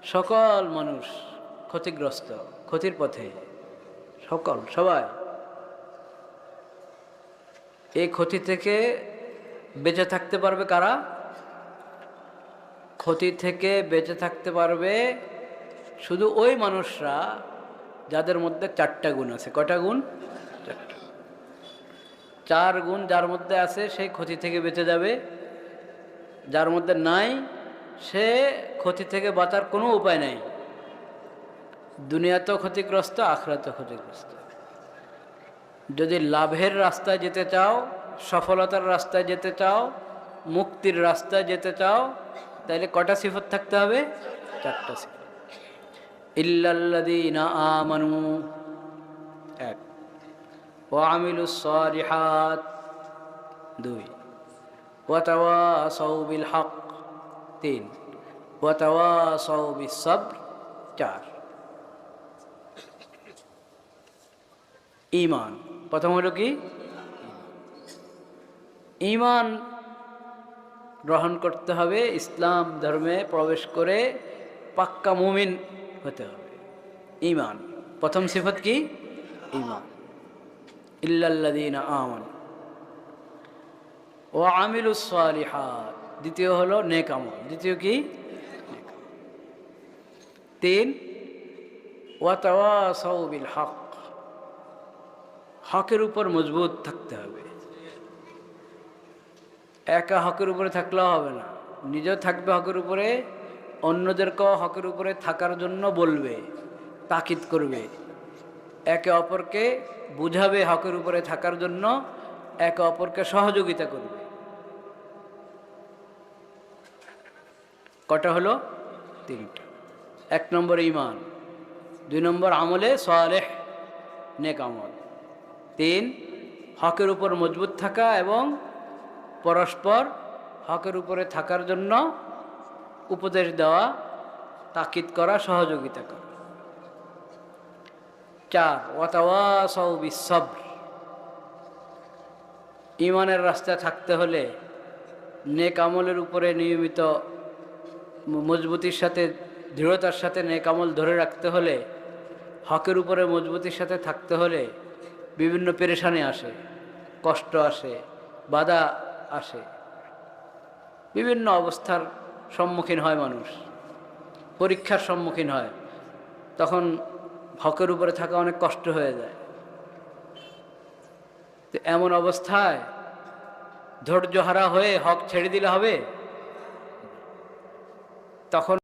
সকল মানুষ ক্ষতিগ্রস্ত, ক্ষতির পথে, সবাই এই ক্ষতি থেকে বেঁচে থাকতে পারবে কারা? ক্ষতি থেকে বেঁচে থাকতে পারবে শুধু ওই মানুষরা যাদের মধ্যে 4টা গুণ আছে। কয়টা গুণ? 4টা। 4 গুণ যার মধ্যে আছে সেই ক্ষতি থেকে বেঁচে যাবে, যার মধ্যে নাই সে ক্ষতি থেকে বাঁচার কোনো উপায় নাই। দুনিয়াতেও ক্ষতিগ্রস্ত, আখিরাতেও ক্ষতিগ্রস্ত। যদি লাভের রাস্তায় যেতে চাও, সফলতার রাস্তায় যেতে চাও, মুক্তির রাস্তায় যেতে চাও, তাহলে কটা সিফত থাকতে হবে? 4টা সিফত। ইল্লাল্লাযীনা আমানু, 1, ওয়া আমিলুস সালিহাত, 2, ওয়া তাওয়াসাউ বিল হক, 3, ওয়া তাওয়াসাউ বিস সবর, 4। ঈমান প্রথম হলো কি? ঈমান গ্রহণ করতে হবে, ইসলাম ধর্মে প্রবেশ করে পাক্কা মুমিন হতে হবে। ঈমান প্রথম সিফত কি? ঈমান। ইল্লাল্লাযীনা আমানু ওয়া আমিলুস সালিহাত, দ্বিতীয় হলো নেক আমল। দ্বিতীয় কি? 3, ওয়া তাওয়াসাউ বিল হক, হকের উপর মজবুত থাকতে হবে। একা হকের উপরে থাকলেও হবে না, নিজেও থাকবে হকের উপরে, অন্যদেরকেও হকের উপরে থাকার জন্য বলবে, তাকিদ করবে, একে অপরকে বুঝাবে হকের উপরে থাকার জন্য, একে অপরকে সহযোগিতা করবে। কটা হলো? 3টা। 1 নম্বর ঈমান, 2 নম্বর আমলে সালেহ, নেক আমল, 3 হকের উপর মজবুত থাকা এবং পরস্পর হকের উপরে থাকার জন্য উপদেশ দেওয়া, তাকিদ করা, সহযোগিতা করা। 4, ওয়া তাওয়াসাউ বিস সবর, ঈমানের রাস্তায় থাকতে হলে, নেক আমলের উপরে নিয়মিত মজবুতির সাথে, দৃঢ়তার সাথে নেক আমল ধরে রাখতে হলে, হকের উপরে মজবুতির সাথে থাকতে হলে বিভিন্ন পেরেশানি আসে, কষ্ট আসে, বাধা আসে, বিভিন্ন অবস্থার সম্মুখীন হয় মানুষ, পরীক্ষার সম্মুখীন হয়, তখন হকের উপরে থাকা অনেক কষ্ট হয়ে যায়। তো এমন অবস্থায় ধৈর্যহারা হয়ে হক ছেড়ে দিলে হবে? তখন